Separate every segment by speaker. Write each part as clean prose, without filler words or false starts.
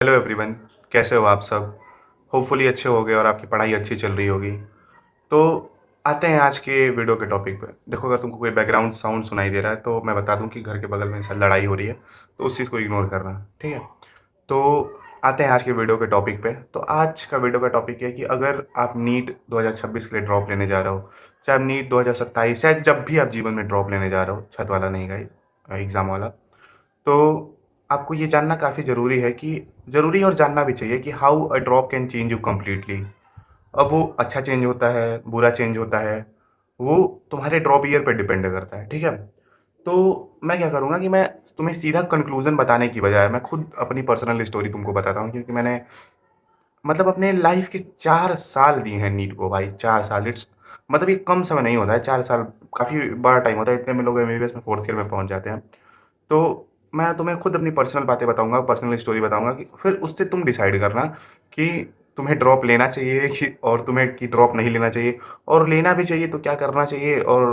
Speaker 1: Hello everyone, कैसे हो आप सब? होपफुली अच्छे होगे और आपकी पढ़ाई अच्छी चल रही होगी। तो आते हैं आज के वीडियो के टॉपिक पे। देखो, अगर तुमको कोई बैकग्राउंड साउंड सुनाई दे रहा है तो मैं बता दूं कि घर के बगल में शायद लड़ाई हो रही है, तो उस चीज़ को इग्नोर करना, ठीक है? तो आते हैं आज के वीडियो के टॉपिक पे। तो आज का वीडियो का टॉपिक है कि अगर आप नीट 2026 के लिए ड्रॉप लेने जा रहे हो, चाहे आप नीट 2027 शायद जब भी आप जीवन में ड्रॉप लेने जा रहे हो, छत वाला नहीं गाइस, एग्ज़ाम वाला, तो आपको ये जानना काफ़ी ज़रूरी है कि ज़रूरी और जानना भी चाहिए कि how a drop can change you completely. अब वो अच्छा चेंज होता है, बुरा चेंज होता है, वो तुम्हारे ड्रॉप ईयर पे डिपेंड करता है, ठीक है? तो मैं क्या करूँगा कि मैं तुम्हें सीधा कंक्लूज़न बताने की बजाय मैं खुद अपनी पर्सनल स्टोरी तुमको बताता हूँ, क्योंकि मैंने मतलब अपने लाइफ़ के 4 साल दिए हैं नीट को भाई, 4 साल। इट्स मतलब ये कम समय नहीं होता है, 4 साल काफ़ी बड़ा टाइम होता है, इतने में लोग एमबीबीएस में 4th ईयर में पहुँच जाते हैं। तो मैं तुम्हें खुद अपनी पर्सनल बातें बताऊँगा, पर्सनल स्टोरी बताऊँगा कि फिर उससे तुम डिसाइड करना कि तुम्हें ड्रॉप लेना चाहिए कि और तुम्हें कि ड्रॉप नहीं लेना चाहिए, और लेना भी चाहिए तो क्या करना चाहिए और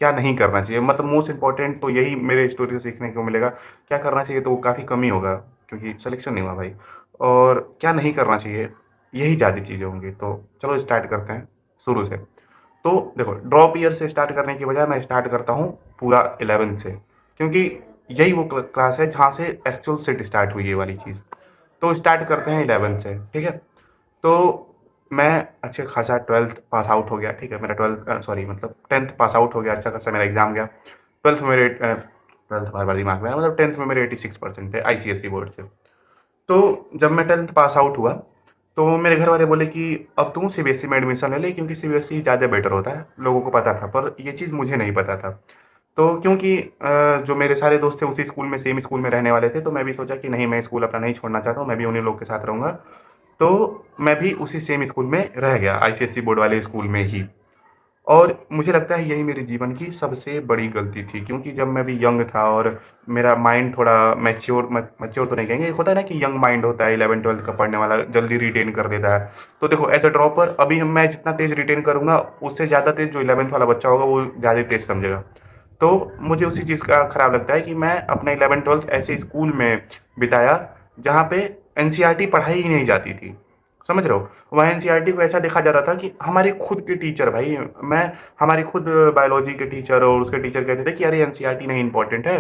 Speaker 1: क्या नहीं करना चाहिए। मतलब मोस्ट इम्पोर्टेंट तो यही मेरे स्टोरी से सीखने को मिलेगा। क्या करना चाहिए तो वो काफ़ी कम ही होगा, क्योंकि सिलेक्शन नहीं हुआ भाई, और क्या नहीं करना चाहिए, यही ज़्यादा चीज़ें होंगी। तो चलो स्टार्ट करते हैं शुरू से। तो देखो, ड्रॉप ईयर से स्टार्ट करने की बजाय मैं स्टार्ट करता हूँ पूरा 11th से, क्योंकि यही वो क्लास है जहाँ से एक्चुअल सेट स्टार्ट हुई ये वाली चीज़। तो स्टार्ट करते हैं 11th से, ठीक है? तो मैं अच्छे खासा 12th पास आउट हो गया, ठीक है? मेरा 12th सॉरी मतलब 10th पास आउट हो गया, अच्छा खासा मेरा एग्ज़ाम गया। 12th में मेरे 12th बार बार दिमाग में आया, मतलब 10th में मेरे 86% है आईसीएसई बोर्ड से। तो जब मैं 10th पास आउट हुआ, तो मेरे घर वाले बोले कि अब तू सीबीएसई में एडमिशन ले ले, क्योंकि सीबीएसई ज़्यादा बेटर होता है। लोगों को पता था, पर ये चीज़ मुझे नहीं पता था। तो क्योंकि जो मेरे सारे दोस्त थे उसी स्कूल में, सेम स्कूल में रहने वाले थे, तो मैं भी सोचा कि नहीं, मैं स्कूल अपना नहीं छोड़ना चाहता हूँ, मैं भी उन्हीं लोग के साथ रहूँगा। तो मैं भी उसी सेम स्कूल में रह गया, आईसीएसई बोर्ड वाले स्कूल में ही। और मुझे लगता है यही मेरे जीवन की सबसे बड़ी गलती थी, क्योंकि जब मैं भी यंग था और मेरा माइंड थोड़ा मैच्योर तो नहीं कहेंगे, एक होता है ना कि यंग माइंड होता है 11th 12th का पढ़ने वाला, जल्दी रिटेन कर लेता है। तो देखो, एज अ ड्रॉपर अभी मैं जितना तेज रिटेन करूंगा, उससे ज़्यादा तेज जो 11th वाला बच्चा होगा वो ज़्यादा तेज समझेगा। तो मुझे उसी चीज़ का खराब लगता है कि मैं अपना 11th 12th ऐसे स्कूल में बिताया जहाँ पे एनसीईआरटी पढ़ाई ही नहीं जाती थी। समझ रहे हो? वहाँ एनसीईआरटी को ऐसा देखा जाता था कि हमारे खुद के टीचर भाई, मैं हमारी खुद बायोलॉजी के टीचर और उसके टीचर कहते थे कि अरे एनसीईआरटी नहीं इंपॉर्टेंट है,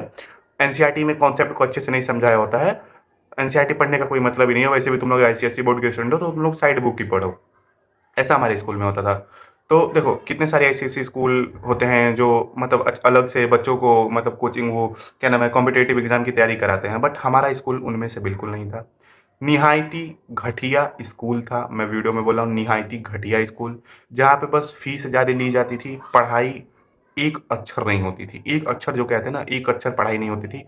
Speaker 1: एनसीईआरटी में कॉन्सेप्ट को अच्छे से नहीं समझाया होता है, एनसीईआरटी पढ़ने का कोई मतलब ही नहीं है, वैसे भी तुम लोग आईसीएसई बोर्ड के स्टूडेंट हो तो तुम लोग साइड बुक ही पढ़ो। ऐसा हमारे स्कूल में होता था। तो देखो, कितने सारे आईसीएसई स्कूल होते हैं जो मतलब अलग से बच्चों को मतलब कोचिंग, वो क्या नाम है, कॉम्पिटेटिव एग्जाम की तैयारी कराते हैं, बट हमारा स्कूल उनमें से बिल्कुल नहीं था। निहायती घटिया स्कूल था, मैं वीडियो में बोला हूँ, निहायती घटिया स्कूल, जहाँ पे बस फीस ज़्यादा ली जाती थी, पढ़ाई एक अक्षर नहीं होती थी। एक अक्षर जो कहते हैं ना, एक अक्षर पढ़ाई नहीं होती थी।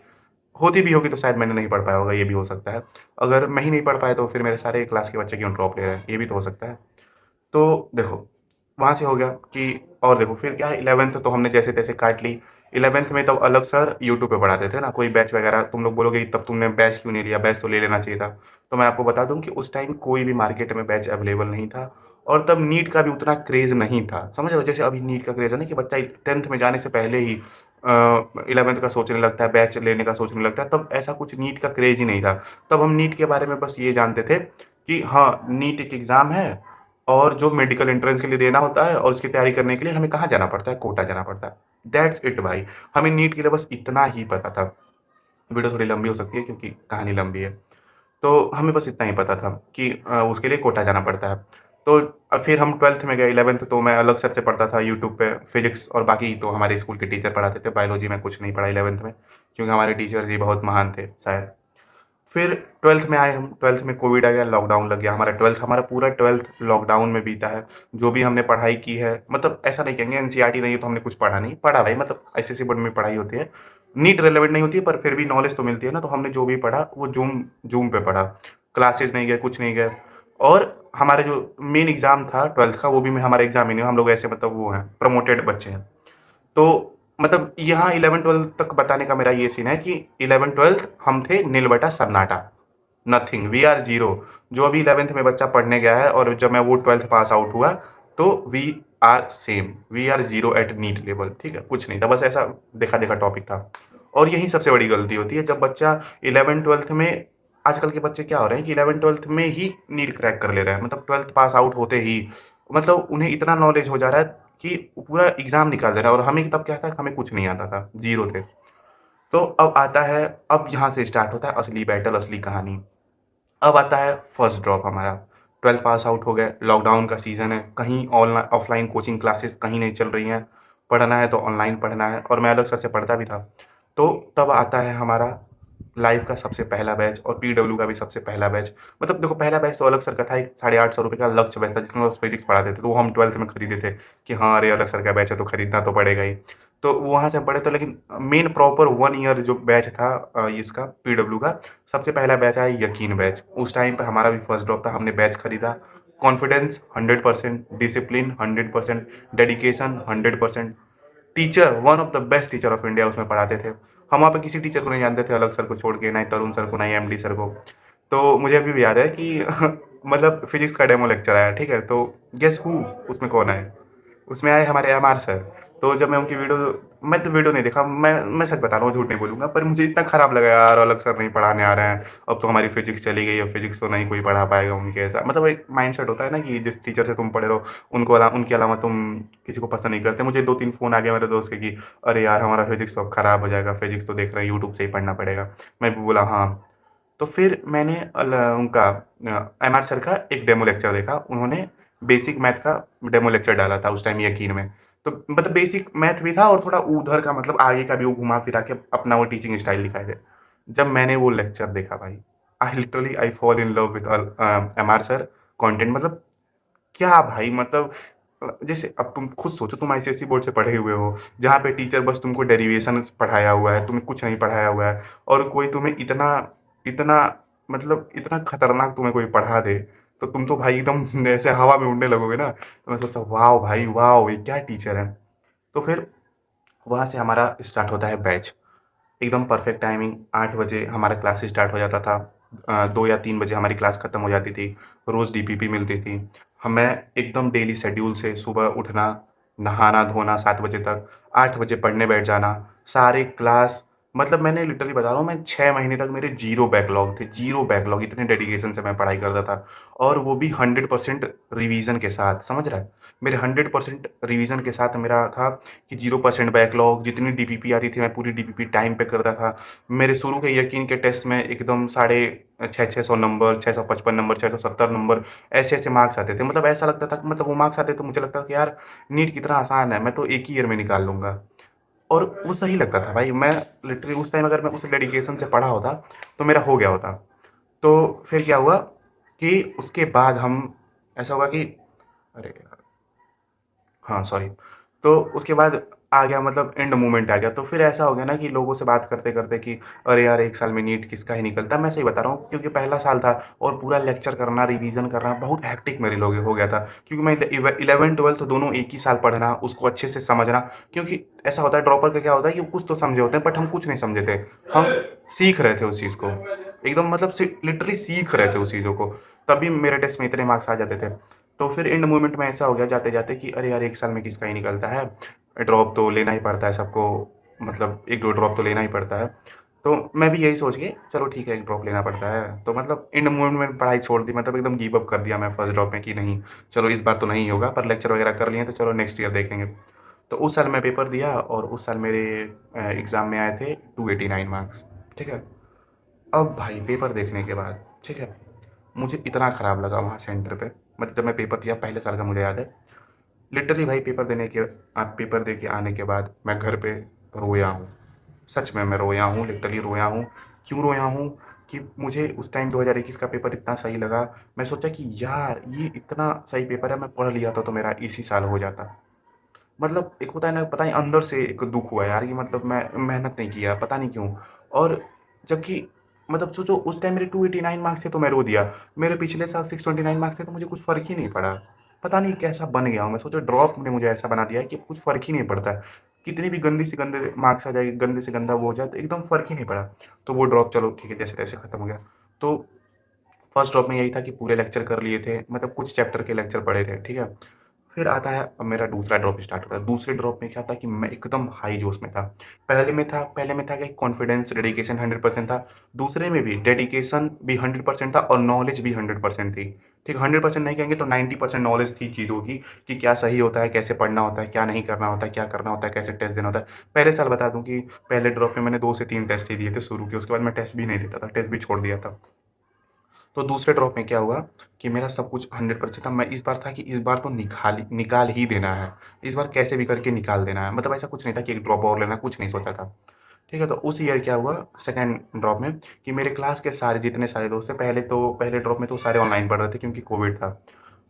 Speaker 1: होती भी होगी तो शायद मैंने नहीं पढ़ पाया होगा, ये भी हो सकता है। अगर मैं ही नहीं पढ़ पाया तो फिर मेरे सारे क्लास के बच्चे क्यों ड्रॉप ले रहे हैं, ये भी तो हो सकता है। तो देखो, वहाँ से हो गया कि, और देखो फिर क्या है, 11th तो हमने जैसे तैसे काट ली। 11th में तब अलग सर यूट्यूब पे पढ़ाते थे ना, कोई बैच वगैरह, तुम लोग बोलोगे तब तुमने बैच क्यों नहीं लिया, बैच तो ले लेना चाहिए था। तो मैं आपको बता दूं कि उस टाइम कोई भी मार्केट में बैच अवेलेबल नहीं था, और तब नीट का भी उतना क्रेज़ नहीं था। समझ रहे हो? जैसे अभी नीट का क्रेज़ है ना, कि बच्चा 10th में जाने से पहले ही 11th का सोचने लगता है, बैच लेने का सोचने लगता है, तब ऐसा कुछ नीट का क्रेज़ ही नहीं था। तब हम नीट के बारे में बस ये जानते थे कि हाँ, नीट एक एग्ज़ाम है, और जो मेडिकल एंट्रेंस के लिए देना होता है, और उसकी तैयारी करने के लिए हमें कहाँ जाना पड़ता है, कोटा जाना पड़ता है। दैट्स इट भाई। हमें नीट के लिए बस इतना ही पता था। वीडियो थोड़ी लंबी हो सकती है क्योंकि कहानी लंबी है। तो हमें बस इतना ही पता था कि उसके लिए कोटा जाना पड़ता है। तो फिर हम 12th में गए, 11th तो मैं अलग सर से पढ़ता था यूट्यूब पे फिजिक्स, और बाकी तो हमारे स्कूल के टीचर पढ़ाते थे। बायोलॉजी में कुछ नहीं पढ़ा 11th में, क्योंकि हमारे टीचर जी बहुत महान थे शायद। फिर 12th में आए हम, 12th में कोविड आ गया, लॉकडाउन लग गया। हमारा पूरा 12th लॉकडाउन में बीता है। जो भी हमने पढ़ाई की है, मतलब ऐसा नहीं कहेंगे एनसीईआरटी नहीं है तो हमने कुछ पढ़ा नहीं, पढ़ा भाई, मतलब आईसीएसई बोर्ड में पढ़ाई होती है। नीट रेलेवेंट नहीं होती है, पर फिर भी नॉलेज तो मिलती है ना, तो हमने जो भी पढ़ा वो जूम जूम पे पढ़ा। क्लासेस नहीं गए, कुछ नहीं गए। और हमारे जो मेन एग्जाम था 12th का, वो भी में हमारा एग्जाम ही नहीं हुआ। हम लोग ऐसे मतलब वो हैं, प्रमोटेड बच्चे हैं। तो मतलब यहाँ 11th 12th तक बताने का मेरा ये सीन है कि 11th 12th हम थे नील बटा सन्नाटा, नथिंग, वी आर जीरो। जो अभी 11th में बच्चा पढ़ने गया है और जब मैं वो 12th पास आउट हुआ, तो we are same, we are zero at NEET level, ठीक है? कुछ नहीं था, बस ऐसा देखा देखा टॉपिक था। और यही सबसे बड़ी गलती होती है जब बच्चा 11th 12th में आजकल के बच्चे क्या हो रहे हैं कि 11th-12th में ही नीट क्रैक कर ले रहे हैं, मतलब 12th पास आउट होते ही मतलब उन्हें इतना नॉलेज हो जा रहा है कि पूरा एग्ज़ाम निकाल दे रहा है और हमें तब क्या था, हमें कुछ नहीं आता था, ज़ीरो थे। तो अब आता है, अब यहाँ से स्टार्ट होता है असली बैटल, असली कहानी। अब आता है फर्स्ट ड्रॉप हमारा। 12th पास आउट हो गए, लॉकडाउन का सीज़न है, कहीं ऑफ़लाइन कोचिंग क्लासेस कहीं नहीं चल रही हैं, पढ़ना है तो ऑनलाइन पढ़ना है और मैं अलग सर से पढ़ता भी था। तो तब आता है हमारा लाइव का सबसे पहला बैच और पीडब्ल्यू का भी सबसे पहला बैच। मतलब देखो पहला बैच तो अलग सर का था, एक ₹850 का लक्ष्य बैच था जिसमें बस फिज़िक्स पढ़ाते थे, तो वो हम 12th में खरीदे थे कि हाँ, अरे अलग सर का बैच है तो खरीदना तो पड़ेगा ही। तो वहाँ से हम पढ़े, तो लेकिन मेन प्रॉपर 1 ईयर जो बैच था इसका पीडब्ल्यू का, सबसे पहला बैच आया यकीन बैच। उस टाइम पे हमारा भी फर्स्ट ड्रॉप था, हमने बैच खरीदा। Confidence 100%, discipline 100%, dedication 100%, teacher one of the best teacher of India उसमें पढ़ाते थे। हम वहाँ पे किसी टीचर को नहीं जानते थे अलग सर को छोड़ के, ना ही तरुण सर को, ना ही एमडी सर को। तो मुझे अभी भी याद है कि मतलब फिजिक्स का डेमो लेक्चर आया, ठीक है? तो गेस हू उसमें कौन आए? उसमें आए हमारे एमआर सर। तो जब मैं उनकी वीडियो, मैं तो वीडियो नहीं देखा, मैं सच बता रहा हूँ, झूठ नहीं बोलूँगा, पर मुझे इतना खराब लगा यार, अलग सर नहीं पढ़ाने आ रहे हैं, अब तो हमारी फिजिक्स चली गई, अब फिजिक्स तो नहीं कोई पढ़ा पाएगा उनके ऐसा। मतलब एक माइंडसेट होता है ना कि जिस टीचर से तुम पढ़े रहो उनके अलावा तुम किसी को पसंद नहीं करते। मुझे 2-3 फ़ोन आ गए मेरे दोस्त के कि अरे यार हमारा फिजिक्स तो अब खराब हो जाएगा, फिजिक्स तो देख रहे हैं यूट्यूब से ही पढ़ना पड़ेगा। मैं भी बोला हाँ। तो फिर मैंने उनका एमआर सर का एक डेमो लेक्चर देखा। उन्होंने बेसिक मैथ का डेमो लेक्चर डाला था उस टाइम यकीन में। तो मतलब बेसिक मैथ भी था और थोड़ा उधर का मतलब आगे का भी वो घुमा फिरा के अपना वो टीचिंग स्टाइल दिखाए थे। जब मैंने वो लेक्चर देखा भाई, I fall in love with MR sir content. मतलब क्या भाई, मतलब जैसे अब तुम खुद सोचो, तुम आईसीएसई बोर्ड से पढ़े हुए हो, जहाँ पे टीचर बस तुमको डेरिवेशंस पढ़ाया हुआ है, तुम्हें कुछ नहीं पढ़ाया हुआ है और कोई तुम्हें इतना इतना मतलब इतना खतरनाक तुम्हें कोई पढ़ा दे, तो तुम तो भाई एकदम ऐसे हवा में उड़ने लगोगे ना। तो मैं सोचा वाओ भाई वाओ! ये क्या टीचर है। तो फिर वहाँ से हमारा स्टार्ट होता है बैच। एकदम परफेक्ट टाइमिंग, 8 बजे हमारा क्लास स्टार्ट हो जाता था। 2 या 3 बजे हमारी क्लास खत्म हो जाती थी। रोज़ डीपीपी मिलती थी। हमें एकदम डेली शेड्यूल से सुबह उठना, नहाना-धोना 7 बजे तक, 8 बजे पढ़ने बैठ जाना, सारे क्लास, मतलब मैंने लिटरली बता रहा हूँ, मैं 6 महीने तक मेरे ज़ीरो बैकलॉग थे, ज़ीरो बैकलॉग, इतने डेडिकेशन से मैं पढ़ाई करता था और वो भी 100% रिवीज़न के साथ, समझ रहा है? मेरे 100% रिवीज़न के साथ मेरा था कि 0% बैकलॉग, जितनी डीपीपी आती थी मैं पूरी डीपीपी टाइम पे करता था। मेरे शुरू के यकीन के टेस्ट में एकदम साढ़े 600 नंबर, 655 नंबर, 670 नंबर, ऐसे-ऐसे मार्क्स आते थे। मतलब ऐसा लगता था कि मतलब वो मार्क्स आते तो मुझे लगता था कि यार नीट कितना आसान है, मैं तो एक ही ईयर में निकाल लूँगा। और वो सही लगता था भाई, मैं लिटरली उस टाइम अगर मैं उस डेडिकेशन से पढ़ा होता, तो मेरा हो गया होता। तो फिर क्या हुआ कि उसके बाद हम ऐसा हुआ कि अरे यार! हाँ, सॉरी। तो उसके बाद आ गया, मतलब एंड मोमेंट आ गया, तो फिर ऐसा हो गया ना कि लोगों से बात करते-करते कि अरे यार! 1 साल में नीट किसका ही निकलता है। मैं सही बता रहा हूँ क्योंकि पहला साल था और पूरा लेक्चर करना, रिवीज़न करना बहुत हेक्टिक मेरे लिए हो गया था। क्योंकि मैं 11th-12th दोनों एक ही साल पढ़ना, उसको अच्छे से समझना, क्योंकि ऐसा होता है ड्रॉपर का क्या होता है कि वो कुछ तो समझे होते हैं बट हम कुछ नहीं समझे थे। हम सीख रहे थे उस चीज़ को। एकदम मतलब लिटरली सीख रहे थे उस चीज़ों को। तभी मेरे टेस्ट में इतने मार्क्स आ जाते थे। तो फिर एंड मोमेंट में ऐसा हो गया जाते-जाते कि अरे यार! 1 साल में किसका ही निकलता है, ड्रॉप तो लेना ही पड़ता है सबको, मतलब 1-2 ड्रॉप तो लेना ही पड़ता है। तो मैं भी यही सोच के चलो ठीक है 1 ड्रॉप लेना पड़ता है, तो मतलब एंड मोमेंट में पढ़ाई छोड़ दी, मतलब एकदम गिव अप कर दिया मैं फर्स्ट ड्रॉप में कि नहीं, चलो इस बार तो नहीं होगा, पर लेक्चर वगैरह कर लिए हैं तो चलो नेक्स्ट ईयर देखेंगे। तो उस साल मैं पेपर दिया और उस साल मेरे एग्ज़ाम में आए थे 289 मार्क्स, ठीक है? अब भाई पेपर देखने के बाद, ठीक है, मुझे इतना ख़राब लगा वहाँ सेंटर पे, मतलब जब मैं पेपर दिया पहले साल का मुझे याद है। लिटरली भाई पेपर दे के आने के बाद मैं घर पे रोया हूँ। सच में मैं रोया हूँ, लिटरली रोया हूँ। क्यों रोया हूँ कि मुझे उस टाइम 2021 का पेपर इतना सही लगा। मैं सोचा कि यार ये इतना सही पेपर है, मैं पढ़ लिया था तो मेरा इसी साल हो जाता। मतलब एक होता है ना, पता नहीं अंदर से एक दुःख हुआ यार, कि मतलब मैं मेहनत नहीं किया, पता नहीं क्यों? और जबकि मतलब सोचो उस टाइम मेरे 289 मार्क्स थे तो मैं रो दिया। मेरे पिछले साल 629 मार्क्स थे तो मुझे कुछ फ़र्क ही नहीं पड़ा। पता नहीं कैसा बन गया हूँ मैं, सोचो ड्रॉप ने मुझे ऐसा बना दिया है कि कुछ फ़र्क ही नहीं पड़ता है। कितनी भी गंदी से गंदे मार्क्स आ जाए, गंदे से गंदा वो हो जाए, तो एकदम फ़र्क ही नहीं पड़ा। तो वो ड्रॉप चलो ठीक है, जैसे-तैसे खत्म हो गया। तो फर्स्ट ड्रॉप में यही था कि पूरे लेक्चर कर लिए थे, मतलब कुछ चैप्टर के लेक्चर पढ़े थे, ठीक है? फिर आता है अब मेरा दूसरा ड्रॉप स्टार्ट होता है। दूसरे ड्रॉप में क्या था कि मैं एकदम हाई जोश में था। पहले में था कि कॉन्फिडेंस, डेडिकेशन 100% था। दूसरे में भी डेडिकेशन भी 100% था और नॉलेज भी 100% थी। ठीक, 100% नहीं कहेंगे तो 90% नॉलेज थी चीज़ों की, कि क्या सही होता है, कैसे पढ़ना होता है, क्या नहीं करना होता है, क्या करना होता है, कैसे टेस्ट देना होता है। पहले साल बता दूँ कि पहले ड्रॉप में मैंने 2 से 3 टेस्ट ही दिए थे शुरू के, उसके बाद मैं टेस्ट भी नहीं देता था, टेस्ट भी छोड़ दिया था। तो दूसरे ड्रॉप में क्या हुआ कि मेरा सब कुछ 100% था। मैं इस बार था कि इस बार तो निकाल ही देना है। इस बार कैसे भी करके निकाल देना है। मतलब ऐसा कुछ नहीं था कि एक ड्रॉप और लेना, कुछ नहीं सोचा था। ठीक है, तो उस ईयर क्या हुआ सेकंड ड्रॉप में कि मेरे क्लास के सारे जितने सारे दोस्त थे, पहले ड्रॉप में तो सारे ऑनलाइन पढ़ रहे थे क्योंकि कोविड था।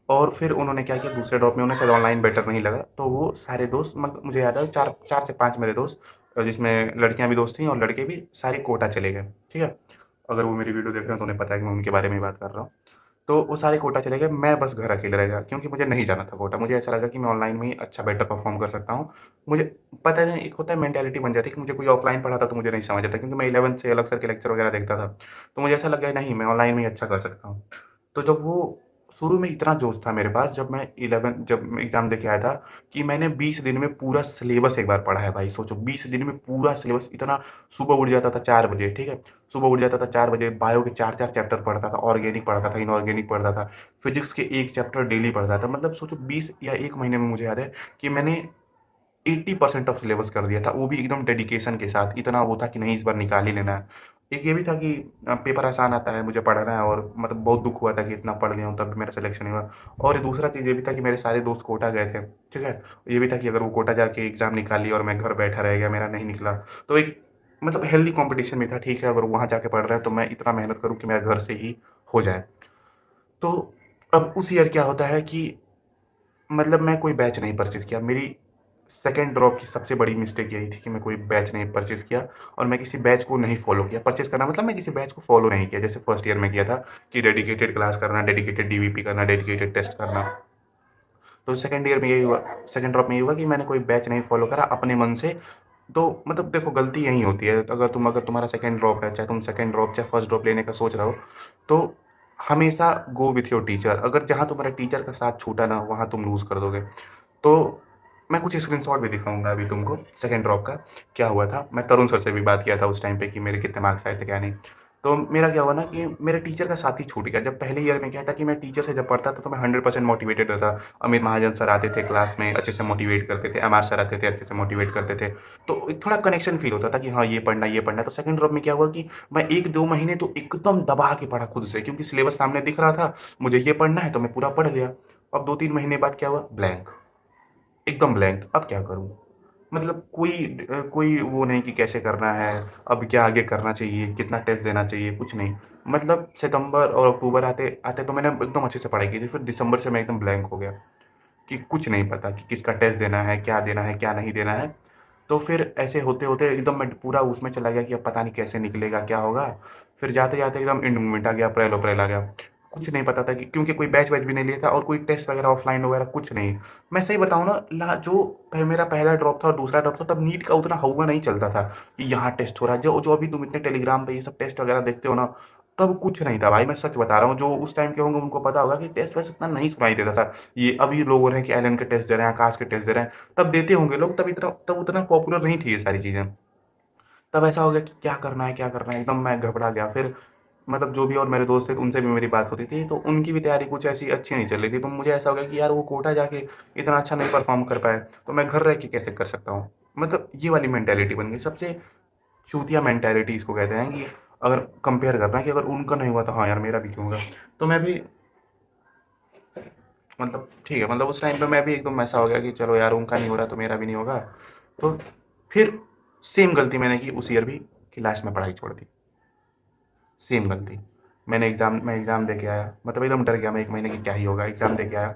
Speaker 1: और फिर उन्होंने क्या किया, दूसरे ड्रॉप में उन्हें शायद ऑनलाइन बेटर नहीं लगा, तो वो सारे दोस्त, मतलब मुझे याद है 4 से 5 मेरे दोस्त, जिसमें लड़कियाँ भी दोस्त थीं और लड़के भी, सारे कोटा चले गए। ठीक है? अगर वो मेरी वीडियो देख रहे हैं तो उन्हें पता है कि मैं उनके बारे में ही बात कर रहा हूँ। तो वो सारे कोटा चले गए, मैं बस घर अकेले रह गया क्योंकि मुझे नहीं जाना था कोटा। मुझे ऐसा लगा कि मैं ऑनलाइन में ही अच्छा बेटर परफ़ॉर्म कर सकता हूँ। मुझे पता नहीं, एक होता है मेंटालिटी बन जाती है कि मुझे कोई ऑफलाइन पढ़ाता तो मुझे नहीं समझ आता, क्योंकि मैं 11th से अलग सर के लेक्चर वगैरह देखता था। तो मुझे ऐसा लग गया नहीं, मैं ऑनलाइन में ही अच्छा कर सकता हूँ। तो जब वो शुरू में इतना जोश था मेरे पास, जब मैं एग्ज़ाम देके आया था, कि मैंने 20 दिन में पूरा सिलेबस एक बार पढ़ा है भाई। सोचो 20 दिन में पूरा सिलेबस, इतना। सुबह उठ जाता था 4 बजे, ठीक है? सुबह उठ जाता था 4 बजे, बायो के 4-4 चैप्टर पढ़ता था, ऑर्गेनिक पढ़ता था, इनऑर्गेनिक पढ़ता था, फिज़िक्स के 1 चैप्टर डेली पढ़ता था। मतलब सोचो 20 या 1 महीने में मुझे याद है कि मैंने 80% ऑफ सिलेबस कर दिया था, वो भी एकदम डेडिकेशन के साथ। इतना वो था कि नहीं, इस बार निकाल ही लेना है। एक ये भी था कि पेपर आसान आता है, मुझे पढ़ना है, और मतलब बहुत दुःख हुआ था कि इतना पढ़ लिया हूँ तब भी मेरा सिलेक्शन नहीं हुआ। और दूसरा चीज़ ये भी था कि मेरे सारे दोस्त कोटा गए थे, ठीक है? ये भी था कि अगर वो कोटा जाके एग्ज़ाम निकाल लिया और मैं घर बैठा रह गया, मेरा नहीं निकला, तो एक मतलब हेल्दी कॉम्पिटिशन भी था। ठीक है, अगर वहाँ जाके पढ़ रहे हैं तो मैं इतना मेहनत करूँ कि मेरा घर से ही हो जाए। तो अब उस ईयर क्या होता है कि मतलब मैं कोई बैच नहीं परचेज़ किया। मेरी सेकंड ड्रॉप की सबसे बड़ी मिस्टेक यही थी कि मैं कोई बैच नहीं परचेज़ किया और मैं किसी बैच को नहीं फ़ॉलो किया। परचेज़ करना मतलब मैं किसी बैच को फ़ॉलो नहीं किया। जैसे फर्स्ट ईयर में किया था कि डेडिकेटेड क्लास करना, डेडिकेटेड डीवीपी करना, डेडिकेटेड टेस्ट करना। तो सेकंड ईयर में यही हुआ, सेकंड ड्रॉप में ये हुआ कि मैंने कोई बैच नहीं फ़ॉलो करा अपने मन से। तो मतलब देखो, गलती यहीं होती है। अगर तुम्हारा सेकंड ड्रॉप है, चाहे तुम सेकंड ड्रॉप चाहे फर्स्ट ड्रॉप लेने का सोच रहे हो, तो हमेशा गो विथ योर टीचर। अगर जहाँ तुम्हारे टीचर का साथ छूटा ना, वहाँ तुम लूज़ कर दोगे। तो मैं कुछ स्क्रीनशॉट भी दिखाऊँगा अभी तुमको सेकंड ड्रॉप का, क्या हुआ था। मैं तरुण सर से भी बात किया था उस टाइम पे कि मेरे कितने मार्क्स आए थे, क्या नहीं। तो मेरा क्या हुआ ना कि मेरे टीचर का साथ ही छूट गया। जब पहले ईयर में क्या था कि मैं टीचर से जब पढ़ता था तो मैं 100% मोटिवेटेड रहता। अमित महाजन सर आते थे क्लास में, अच्छे से मोटिवेट करते थे। एमआर सर आते थे, अच्छे से मोटिवेट करते थे। तो एक थोड़ा कनेक्शन फ़ील होता था कि हाँ, ये पढ़ना है, ये पढ़ना है। तो सेकंड ड्रॉप में क्या हुआ कि मैं 1-2 महीने तो एकदम दबा के पढ़ा खुद से, क्योंकि सिलेबस सामने दिख रहा था। मुझे ये पढ़ना है तो मैं पूरा पढ़ लिया। अब 2-3 महीने बाद क्या हुआ, ब्लैंक। एकदम ब्लैंक। अब क्या करूँ? मतलब कोई वो नहीं कि कैसे करना है, अब क्या आगे करना चाहिए, कितना टेस्ट देना चाहिए, कुछ नहीं। मतलब सितंबर और अक्टूबर आते तो मैंने एकदम अच्छे से पढ़ाई की थी, फिर दिसंबर से मैं एकदम ब्लैंक हो गया कि कुछ नहीं पता कि किसका टेस्ट देना है, क्या नहीं देना है। तो फिर ऐसे होते-होते एकदम मैं पूरा उसमें चला गया कि अब पता नहीं कैसे निकलेगा, क्या होगा? फिर जाते-जाते एकदम एंड मोमेंट आ गया, अप्रैल-वप्रैल आ गया। कुछ नहीं पता था कि, क्योंकि कोई बैच-वैच भी नहीं लिया था और कोई टेस्ट वगैरह ऑफलाइन वगैरह कुछ नहीं। मैं सही बताऊँ ना, जो मेरा पहला ड्रॉप था और दूसरा ड्रॉप था, तब नीट का उतना हौवा नहीं चलता था कि यहाँ टेस्ट हो रहा है। जो जो अभी तुम इतने टेलीग्राम पे ये सब टेस्ट वगैरह देखते हो ना, तब कुछ नहीं था भाई, मैं सच बता रहा हूँ। जो उस टाइम के होंगे उनको पता होगा कि टेस्ट-वेस्ट इतना नहीं सुनाई देता था। ये अभी लोग हो रहे हैं कि एलन के टेस्ट दे रहे हैं, आकाश के टेस्ट दे रहे हैं। तब देते होंगे लोग, तब उतना पॉपुलर नहीं थी ये सारी चीज़ें। तब ऐसा हो गया कि क्या करना है, क्या करना है? एकदम मैं घबरा गया। फिर मतलब जो भी और मेरे दोस्त थे उनसे भी मेरी बात होती थी, तो उनकी भी तैयारी कुछ ऐसी अच्छी नहीं चल रही थी। तो मुझे ऐसा हो गया कि यार वो कोटा जाके इतना अच्छा नहीं परफ़ॉर्म कर पाए, तो मैं घर रह के कैसे कर सकता हूँ? मतलब ये वाली मेंटालिटी बन गई। सबसे चूतिया मेंटालिटी इसको कहते हैं कि अगर कंपेयर करना है कि अगर उनका नहीं हुआ तो हाँ यार, मेरा भी क्यों होगा? तो मैं भी मतलब ठीक है, मतलब उस टाइम पे मैं भी एकदम ऐसा हो गया कि चलो यार, उनका नहीं हो रहा तो मेरा भी नहीं होगा। तो फिर सेम गलती मैंने की उस ईयर भी, कि लास्ट में पढ़ाई छोड़ दी। सेम गलती। मैं एग्ज़ाम दे के आया, मतलब एकदम डर गया मैं 1 महीने की क्या ही होगा, एग्ज़ाम दे के आया।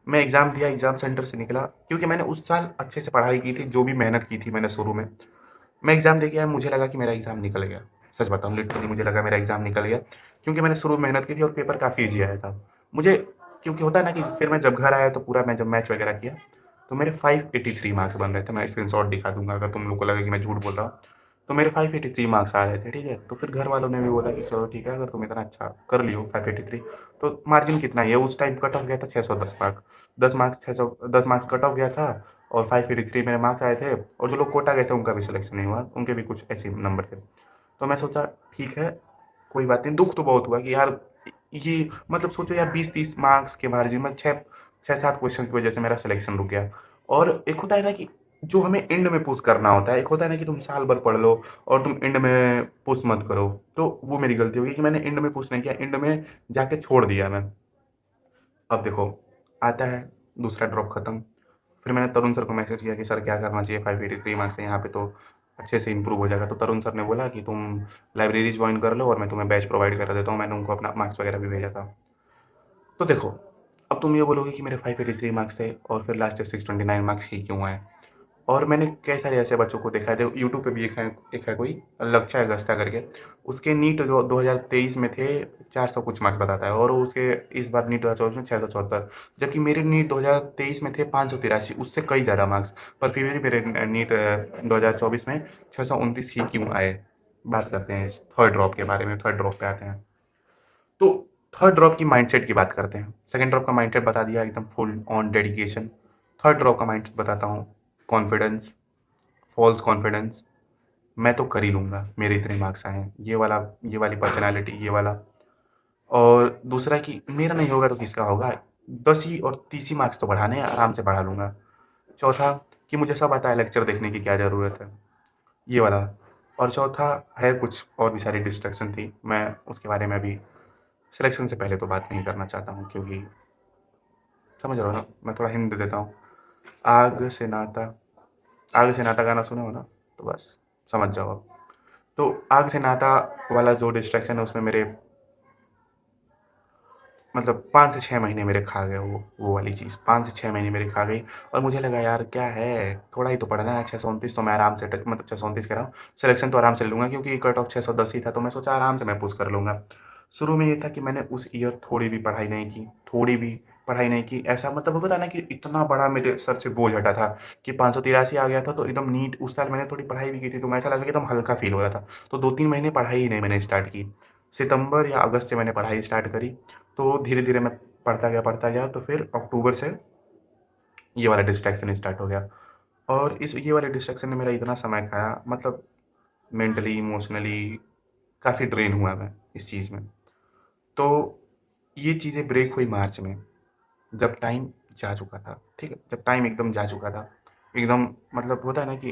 Speaker 1: मैं एग्ज़ाम दिया, एग्ज़ाम सेंटर से निकला, क्योंकि मैंने उस साल अच्छे से पढ़ाई की थी, जो भी मेहनत की थी मैंने शुरू में। मैं एग्ज़ाम दे के आया, मुझे लगा कि मेरा एग्ज़ाम निकल गया। सच बताऊँ, लिटरली मुझे लगा मेरा एग्ज़ाम निकल गया, क्योंकि मैंने शुरू में मेहनत की थी और पेपर काफ़ी ईज़ी आया था। मुझे क्योंकि होता है ना कि फिर मैं जब घर आया तो पूरा मैं जब मैच वगैरह किया, तो मेरे 583 मार्क्स बन रहे थे। मैं स्क्रीनशॉट दिखा दूँगा अगर तुम लोग को लगे कि मैं झूठ बोल रहा हूँ। तो मेरे 583 मार्क्स आ रहे थे, ठीक है। तो फिर घर वालों ने भी बोला कि चलो ठीक है, अगर तुम इतना अच्छा कर लियो 583, तो मार्जिन कितना ही है, उस टाइम कट ऑफ गया था 610 मार्क, 10 मार्क्स कट ऑफ गया था, और 583 मेरे मार्क्स आए थे, और जो लोग कोटा गए थे उनका भी सिलेक्शन नहीं हुआ, उनके भी कुछ ऐसे नंबर थे। तो मैं सोचा ठीक है, कोई बात नहीं। दुख तो बहुत हुआ कि यार ये, मतलब सोचो यार 20-30 मार्क्स के मार्जिन में 6-7 क्वेश्चन की वजह से मेरा सिलेक्शन रुक गया। और एक होता है ना कि जो हमें एंड में पुश करना होता है, एक होता है ना कि तुम साल भर पढ़ लो और तुम एंड में पुश मत करो, तो वो मेरी गलती होगी कि मैंने एंड में पुश नहीं किया, एंड में जाके छोड़ दिया मैं। अब देखो, आता है दूसरा ड्रॉप खत्म, फिर मैंने तरुण सर को मैसेज किया कि सर क्या करना चाहिए, 583 मार्क्स है यहाँ पे तो अच्छे से इंप्रूव हो जाएगा। तो तरुण सर ने बोला कि तुम लाइब्रेरी ज्वाइन कर लो और मैं तुम्हें बैच प्रोवाइड कर देता हूँ। मैंने उनको अपना मार्क्स वगैरह भी भेजा था। तो देखो, अब तुम ये बोलोगे कि मेरे 583 मार्क्स थे और फिर लास्ट 629 मार्क्स ही क्यों आए। और मैंने कई सारे ऐसे बच्चों को देखा है, जो यूट्यूब पे भी एक है कोई लक्ष्य अगस्त्या करके, उसके नीट जो 2023 में थे 400 कुछ मार्क्स बताता है, और उसके इस बार नीट 2024 में 674, जबकि मेरे नीट 2023 में थे 583, उससे कई ज़्यादा मार्क्स, पर फिर भी मेरे नीट 2024 में 629 ही क्यों आए। बात करते हैं इस थर्ड ड्रॉप के बारे में, थर्ड ड्रॉप पे आते हैं। तो थर्ड ड्रॉप की माइंडसेट की बात करते हैं। सेकंड ड्रॉप का माइंडसेट बता दिया, एकदम full on dedication. Third drop का माइंडसेट बताता हूँ, कॉन्फिडेंस, फॉल्स कॉन्फिडेंस, मैं तो कर ही लूँगा, मेरे इतने मार्क्स आए हैं, ये वाली पर्सनैलिटी, ये वाला। और दूसरा कि मेरा नहीं होगा तो किसका होगा, 10 ही और 30 ही मार्क्स तो बढ़ाने हैं, आराम से बढ़ा लूँगा। चौथा कि मुझे सब आता है, लेक्चर देखने की क्या ज़रूरत है, ये वाला। और चौथा है, कुछ और भी सारी डिस्ट्रैक्शन थी, मैं उसके बारे में अभी सिलेक्शन से पहले तो बात नहीं करना चाहता हूँ, क्योंकि समझ रहे हो ना, मैं थोड़ा हिंट दे देता हूँ। आग से नाता, आग से नाता गाना सुने हो ना, तो बस समझ जाओ अब। तो आग से नाता वाला जो डिस्ट्रैक्शन है, उसमें मेरे मतलब 5 से 6 महीने मेरे खा गए, वो वाली चीज़ 5 से 6 महीने मेरे खा गई। और मुझे लगा यार क्या है, थोड़ा ही तो पढ़ना है, 629 तो मैं आराम से मतलब 629 कह रहा हूँ, सिलेक्शन तो आराम से ले लूँगा, क्योंकि कट ऑफ 610 ही था, तो मैं सोचा आराम से मैं पुश कर लूँगा। शुरू में ये था कि मैंने उस ईयर थोड़ी भी पढ़ाई नहीं की, थोड़ी भी पढ़ाई नहीं की। ऐसा मतलब होता है ना कि इतना बड़ा मेरे सर से बोझ हटा था कि 583 आ गया था, तो एकदम नीट। उस साल मैंने थोड़ी पढ़ाई भी की थी, तो मैं ऐसा लगा कि एकदम हल्का फील हो रहा था। तो 2-3 महीने पढ़ाई ही नहीं मैंने स्टार्ट की। सितंबर या अगस्त से मैंने पढ़ाई स्टार्ट करी, तो धीरे-धीरे मैं पढ़ता गया, तो फिर अक्टूबर से ये वाला डिस्ट्रैक्शन स्टार्ट हो गया। और इस ये वाले डिस्ट्रैक्शन ने मेरा इतना समय खाया, मतलब मेंटली, इमोशनली काफ़ी ड्रेन हुआ मैं इस चीज़ में। तो ये चीज़ें ब्रेक हुई मार्च में, जब टाइम जा चुका था, ठीक है? जब टाइम एकदम जा चुका था, एकदम मतलब होता है ना कि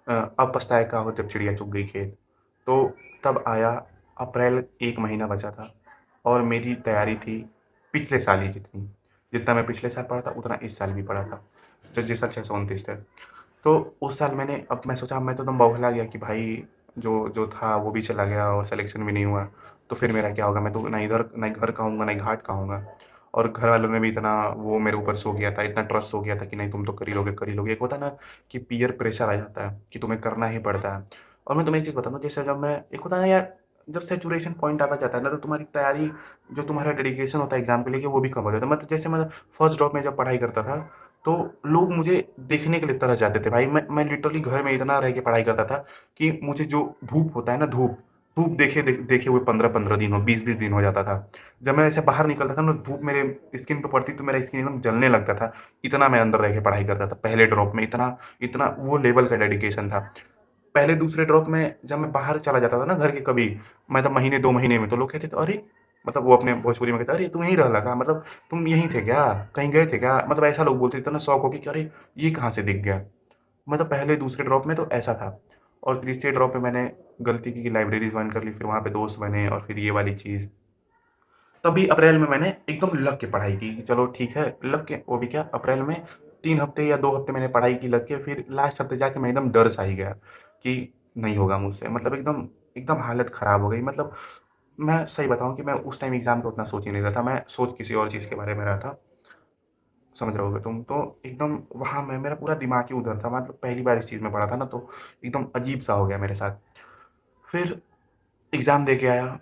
Speaker 1: अब पछताए का हो जब चिड़िया चुग गई खेत। तो तब आया अप्रैल, 1 महीना बचा था, और मेरी तैयारी थी पिछले साल ही जितनी। जितना मैं पिछले साल पढ़ा था, उतना इस साल भी पढ़ा था। तो जिस साल 629 थे। तो उस साल मैं सोचा, मैं तो एकदम बौखला गया कि भाई जो जो था वो भी चला गया और सिलेक्शन भी नहीं हुआ, तो फिर मेरा क्या होगा? मैं तो ना इधर ना घर कहूँगा, ना घाट कहूँगा। और घर वालों ने भी इतना वो मेरे ऊपर सो गया था, इतना ट्रस्ट हो गया था कि नहीं तुम तो कर ही लोगे, कर ही लोगे। एक होता है ना कि पीयर प्रेशर आ जाता है कि तुम्हें करना ही पड़ता है। और मैं तुम्हें एक चीज़ बताऊँ, जैसे जब मैं, एक होता है ना यार, जब सैचुरेशन पॉइंट आता जाता है ना, तो तुम्हारी तैयारी, जो तुम्हारा डेडिकेशन होता है एग्जाम के लिए, वो भी कम हो जाता है। मतलब जैसे मैं फर्स्ट ड्रॉप में जब पढ़ाई करता था, तो लोग मुझे देखने के लिए तरस जाते थे भाई। मैं लिटरली घर में इतना रह के पढ़ाई करता था कि मुझे जो धूप होता है ना, धूप धूप देखे हुए 15-15 दिन हो, 20-20 दिन हो जाता था। जब मैं ऐसे बाहर निकलता था ना, धूप मेरे स्किन पे पड़ती तो मेरा स्किन एकदम जलने लगता था। इतना मैं अंदर रह के पढ़ाई करता था पहले ड्रॉप में, इतना इतना वो लेवल का डेडिकेशन था। पहले दूसरे ड्रॉप में जब मैं बाहर चला जाता था ना घर के कभी, मतलब महीने 2 महीने में, तो लोग कहते थे, "अरे!" मतलब वो अपने भोजपुरी में कहते, "अरे! तुम यहीं रहला का? मतलब तुम यहीं थे क्या? कहीं गए थे क्या?" मतलब ऐसा लोग बोलते थे ना, शौक हो के कि अरे! ये कहाँ से दिख गया? मतलब पहले दूसरे ड्रॉप में तो ऐसा था। और तीसरे ड्रॉप में मैंने गलती की कि लाइब्रेरी जॉइन कर ली, फिर वहाँ पे दोस्त बने, और फिर ये वाली चीज़। तभी अप्रैल में मैंने एकदम लग के पढ़ाई की कि चलो ठीक है, लग के, वो भी क्या, अप्रैल में 3 हफ्ते या 2 हफ्ते मैंने पढ़ाई की लग के, फिर लास्ट हफ्ते जाके मैं एकदम डर सा ही गया कि नहीं होगा मुझसे। मतलब एकदम एकदम हालत ख़राब हो गई। मतलब मैं सही बताऊँ कि मैं उस टाइम एग्ज़ाम का उतना सोच ही नहीं रहा था, मैं सोच किसी और चीज़ के बारे में रहा था, समझ रहे होगे तुम। तो एकदम वहाँ मैं, मेरा पूरा दिमाग ही उधर था, मतलब पहली बार इस चीज़ में पढ़ा था ना, तो एकदम अजीब-सा हो गया मेरे साथ। फिर एग्ज़ाम दे के आया,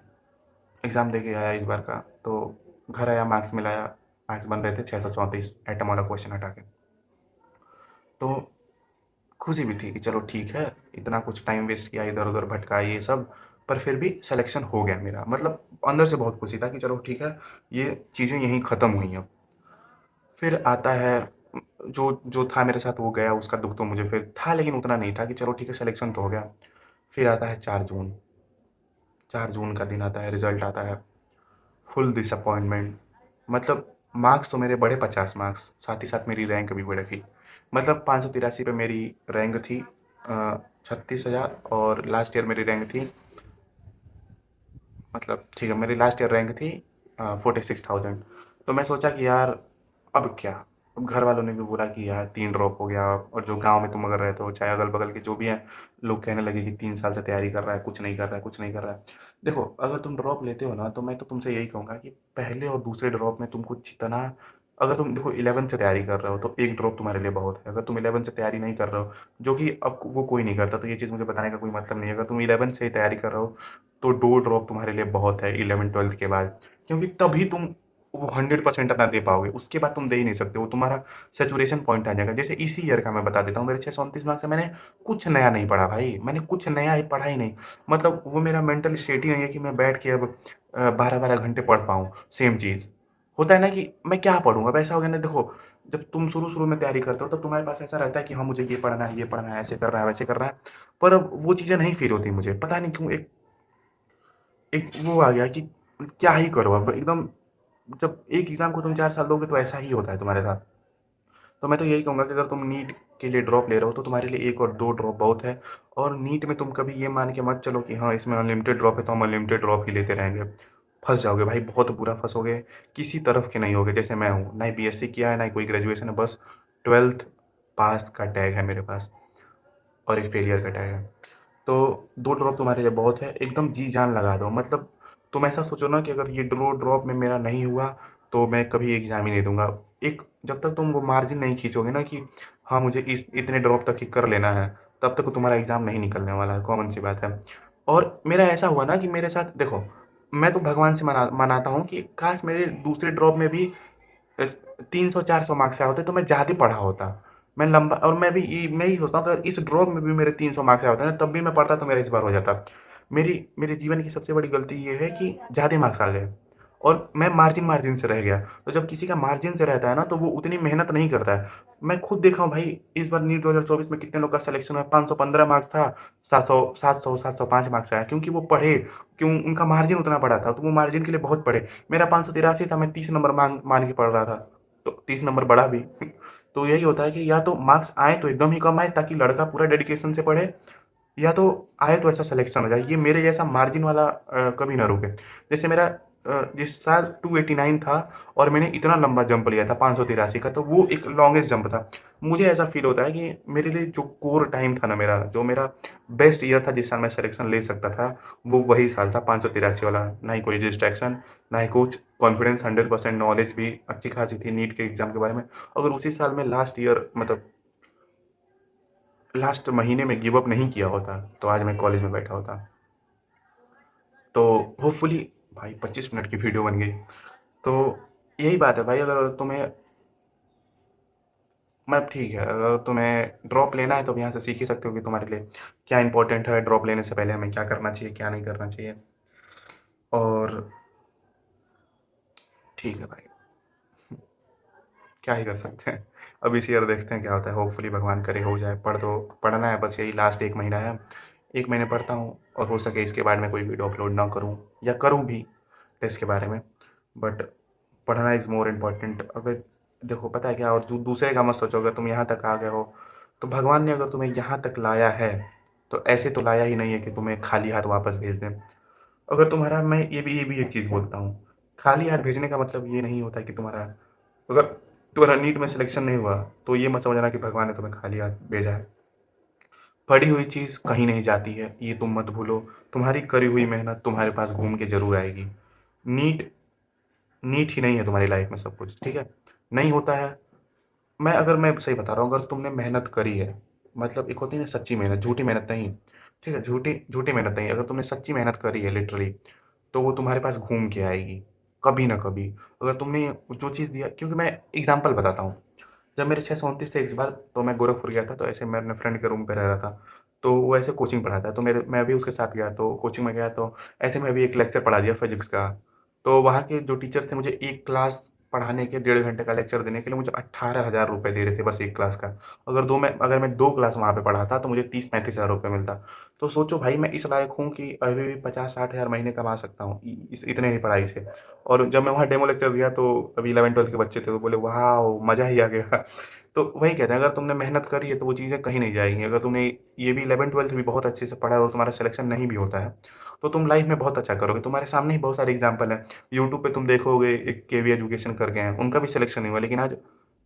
Speaker 1: एग्ज़ाम दे के आया इस बार का, तो घर आया, मार्क्स मिलाया, मार्क्स बन रहे थे 634 एटम वाला क्वेश्चन हटा के। तो खुशी भी थी कि चलो ठीक है, इतना कुछ टाइम वेस्ट किया, इधर-उधर भटका ये सब, पर फिर भी सिलेक्शन हो गया मेरा। मतलब अंदर से बहुत खुशी था कि चलो ठीक है, ये चीज़ें यहीं ख़त्म हुई हैं। फिर आता है जो जो था मेरे साथ वो गया, उसका दुःख तो मुझे फिर था, लेकिन उतना नहीं था कि चलो ठीक है सिलेक्शन तो हो गया। फिर आता है 4 जून, 4 जून का दिन आता है, रिज़ल्ट आता है, फुल डिसअपॉइंटमेंट। मतलब मार्क्स तो मेरे बढ़े 50 मार्क्स, साथ ही साथ मेरी रैंक भी बढ़ी। मतलब 583 पे मेरी रैंक थी 36,000, और लास्ट ईयर मेरी रैंक थी, मतलब ठीक है, मेरी लास्ट ईयर रैंक थी 46,000। तो मैं सोचा कि यार अब क्या? अब घर वालों ने भी बोला कि यार 3 ड्रॉप हो गया, और जो गाँव में तुम अगर रहते हो, चाहे अगल-बगल के जो भी हैं, लोग कहने लगे कि 3 साल से तैयारी कर रहा है, कुछ नहीं कर रहा है, कुछ नहीं कर रहा है। देखो, अगर तुम ड्रॉप लेते हो ना, तो मैं तो तुमसे यही कहूँगा कि पहले और दूसरे ड्रॉप में तुमको जितना, अगर तुम देखो 11th से तैयारी कर रहे हो, तो 1 ड्रॉप तुम्हारे लिए बहुत है। अगर तुम 11th से तैयारी नहीं कर रहे हो, जो कि अब वो कोई नहीं करता, तो ये चीज़ मुझे बताने का कोई मतलब नहीं है। अगर तुम 11th से ही तैयारी कर रहे हो, तो 2 ड्रॉप तुम्हारे लिए बहुत है 11th-12th के बाद, क्योंकि तभी तुम वो 100% अपना दे पाओगे। उसके बाद तुम दे ही नहीं सकते, वो तुम्हारा सैचुरेशन पॉइंट आ जाएगा। जैसे इसी ईयर का मैं बता देता हूँ, मेरे 629 मार्क्स से मैंने कुछ नया नहीं पढ़ा भाई, मैंने कुछ नया ही पढ़ा ही नहीं। मतलब वो मेरा मेंटल स्टेट ही नहीं है कि मैं बैठ के अब 12-12 घंटे पढ़ पाऊँ, सेम चीज़। होता है ना कि मैं क्या पढ़ूँगा? वैसा हो गया ना, देखो, जब तुम शुरू-शुरू में तैयारी करते हो, तब तुम्हारे पास ऐसा रहता है कि हाँ, मुझे ये पढ़ना है, ऐसे करना है, वैसे करना है। पर अब वो चीज़ें नहीं फ़ील होती मुझे, पता नहीं क्यों एक एक वो आ गया कि क्या ही करो अब एकदम। जब एक एग्ज़ाम को तुम 4 साल दोगे, तो ऐसा ही होता है तुम्हारे साथ। तो मैं तो यही कहूँगा कि अगर तुम नीट के लिए ड्रॉप ले रहे हो, तो तुम्हारे लिए 1 और 2 ड्रॉप बहुत है। और नीट में तुम कभी ये मान के मत चलो कि हाँ, इसमें अनलिमिटेड ड्रॉप है, तो हम अनलिमिटेड ड्रॉप ही लेते रहेंगे। फँस जाओगे भाई, बहुत बुरा फँसोगे, किसी तरफ के नहीं होगे जैसे मैं हूँ। ना ही बीएससी किया है, ना ही कोई ग्रेजुएशन है, बस 12th पास का टैग है मेरे पास, और एक फेलियर का टैग है। तो 2 ड्रॉप तुम्हारे लिए बहुत है, एकदम जी-जान लगा दो। मतलब तुम ऐसा सोचो ना कि अगर ये 2 ड्रॉप में मेरा नहीं हुआ, तो मैं कभी एग्ज़ाम ही नहीं दूँगा। एक जब तक तुम वो मार्जिन नहीं खींचोगे ना कि हाँ, मुझे इस इतने ड्रॉप तक ही कर लेना है, तब तक तुम्हारा एग्ज़ाम नहीं निकलने वाला है, कॉमन सी बात है। और मेरा ऐसा हुआ ना कि मेरे साथ देखो, मैं तो भगवान से मनाता हूँ कि काश मेरे दूसरे ड्रॉप में भी अ, 300-400 मार्क्स आए होते, तो मैं ज़्यादा पढ़ा होता। मैं लंबा, और मैं ही सोचता हूँ कि अगर इस ड्रॉप में भी मेरे 300 मार्क्स आए होते ना, तब भी मैं पढ़ता, तो मेरा इस बार हो जाता। मेरे जीवन की सबसे बड़ी गलती ये है कि ज़्यादा मार्क्स आ गए, और मैं मार्जिन से रह गया। तो जब किसी का मार्जिन से रहता है ना, तो वो उतनी मेहनत नहीं करता है। मैं खुद देखा हूँ भाई, इस बार नीट 2024 में कितने लोग का सिलेक्शन हुआ, 515 मार्क्स था, 705 मार्क्स आया, क्योंकि वो पढ़े, क्यों उनका मार्जिन उतना बड़ा था, तो वो मार्जिन के लिए बहुत पढ़े। मेरा 583 था, मैं 30 नंबर मान के पढ़ रहा था, तो 30 नंबर बढ़ा भी। तो यही होता है कि या तो मार्क्स आए तो एकदम ही कम आए, ताकि लड़का पूरा डेडिकेशन से पढ़े, या तो आए तो ऐसा सिलेक्शन हो जाए, ये मेरे जैसा मार्जिन वाला कभी ना रुके। जैसे मेरा जिस साल 289 था, और मैंने इतना लंबा जंप लिया था 583 का, तो वो एक लॉन्गेस्ट जंप था। मुझे ऐसा फील होता है कि मेरे लिए जो कोर टाइम था ना, मेरा बेस्ट ईयर था, जिस साल मैं सिलेक्शन ले सकता था, वो वही साल था 583 वाला। ना ही कोई डिस्ट्रैक्शन, ना ही कुछ, कॉन्फिडेंस 100%, नॉलेज भी अच्छी खासी थी नीट के एग्जाम के बारे में। अगर उसी साल में लास्ट ईयर, मतलब लास्ट महीने में गिव अप नहीं किया होता, तो आज मैं कॉलेज में बैठा होता। तो होपफुली भाई 25 मिनट की वीडियो बन गई। तो यही बात है भाई, अगर तुम्हें, मैं ठीक है, अगर तुम्हें ड्रॉप लेना है, तो यहाँ से सीख ही सकते हो कि तुम्हारे लिए क्या इंपॉर्टेंट है, ड्रॉप लेने से पहले हमें क्या करना चाहिए, क्या नहीं करना चाहिए। और ठीक है भाई, क्या ही कर सकते हैं। अब इस ईयर देखते हैं क्या होता है, होपफुली भगवान करे हो जाए। पढ़ना है बस, यही लास्ट 1 महीना है। 1 महीने पढ़ता हूँ, और हो सके इसके बाद मैं कोई वीडियो अपलोड ना करूँ, या करूँ भी टेस्ट के बारे में। बट पढ़ना इज़ मोर इम्पोर्टेंट। अगर देखो पता है क्या, और जो दूसरे का मत सोचो, अगर तुम यहाँ तक आ गए हो, तो भगवान ने अगर तुम्हें यहाँ तक लाया है, तो ऐसे तो लाया ही नहीं है कि तुम्हें खाली हाथ वापस भेज दें। अगर तुम्हारा, मैं ये भी एक चीज़ बोलता हूँ, खाली हाथ भेजने का मतलब ये नहीं होता कि तुम्हारा, अगर तुम्हारा नीट में सिलेक्शन नहीं हुआ, तो ये मत समझना कि भगवान ने तुम्हें खाली हाथ भेजा है। पढ़ी हुई चीज़ कहीं नहीं जाती है, ये तुम मत भूलो। तुम्हारी करी हुई मेहनत तुम्हारे पास घूम के ज़रूर आएगी। नीट नीट ही नहीं है तुम्हारी लाइफ में सब कुछ, ठीक है? नहीं होता है। मैं सही बता रहा हूँ, अगर तुमने मेहनत करी है, मतलब एक होती है ना सच्ची मेहनत, झूठी मेहनत नहीं, ठीक है? झूठी झूठी मेहनत नहीं, अगर तुमने सच्ची मेहनत करी है लिटरली, तो वो तुम्हारे पास घूम के आएगी, कभी ना कभी। अगर तुमने जो चीज़ दिया, क्योंकि मैं एग्ज़ाम्पल बताता हूँ। जब मेरे 629 थे इस बार, तो मैं गोरखपुर गया था, तो ऐसे मैं अपने फ्रेंड के रूम पे रह रहा था। तो वो ऐसे कोचिंग पढ़ाता है, तो मैं भी उसके साथ गया, तो कोचिंग में गया, तो ऐसे मैं भी एक लेक्चर पढ़ा दिया फिज़िक्स का। तो वहाँ के जो टीचर थे, मुझे 1 क्लास पढ़ाने के 1.5 घंटे का लेक्चर देने के लिए मुझे 18,000 रुपए दे रहे थे बस 1 क्लास का। अगर मैं 2 क्लास वहाँ पे पढ़ाता तो मुझे 30-35 हज़ार रुपए मिलता। तो सोचो भाई, मैं इस लायक हूँ कि अभी भी 50-60 हज़ार महीने कमा सकता हूँ इ इस इतने ही पढ़ाई से। और जब मैं वहाँ डेमो लेक्चर दिया, तो अभी 11th-12th के बच्चे थे, तो बोले वाओ! मज़ा ही आ गया। तो वही कहते हैं, अगर तुमने मेहनत करी है तो वो चीज़ें कहीं नहीं जाएँगी। अगर तुमने ये भी 11th-12th भी बहुत अच्छे से पढ़ा है और तुम्हारा सिलेक्शन नहीं भी होता है, तो तुम लाइफ़ में बहुत अच्छा करोगे। तुम्हारे सामने ही बहुत सारे एग्ज़ाम्पल हैं। यूट्यूब पे तुम देखोगे, एक केवी एजुकेशन करके हैं, उनका भी सिलेक्शन नहीं हुआ, लेकिन आज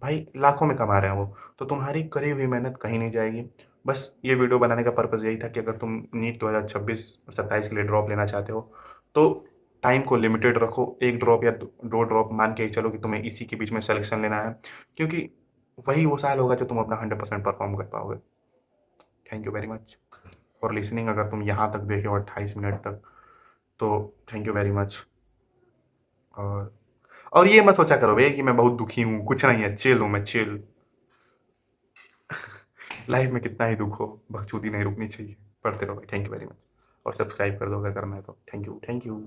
Speaker 1: भाई लाखों में कमा रहे हैं वो। तो तुम्हारी करी हुई मेहनत कहीं नहीं जाएगी। बस ये वीडियो बनाने का पर्पज़ यही था कि अगर तुम नीट 2026-27 के लिए ड्रॉप लेना चाहते हो, तो टाइम को लिमिटेड रखो। 1 ड्रॉप या दो 2 ड्रॉप मान के ही चलो कि तुम्हें इसी के बीच में सिलेक्शन लेना है, क्योंकि वही वो साल होगा जो तुम अपना 100% परफ़ॉर्म कर पाओगे। Thank you very much for listening. अगर तुम यहाँ तक देखे हो 28 मिनट तक, तो थैंक यू वेरी मच। और ये मत सोचा करो भैया कि मैं बहुत दुखी हूँ, कुछ नहीं है, चिल हूँ मैं, चिल। लाइफ में कितना ही दुख हो, बकचोदी नहीं रुकनी चाहिए। पढ़ते रहो भाई, थैंक यू वेरी मच। और सब्सक्राइब कर दो अगर करना है तो। Thank you, thank you.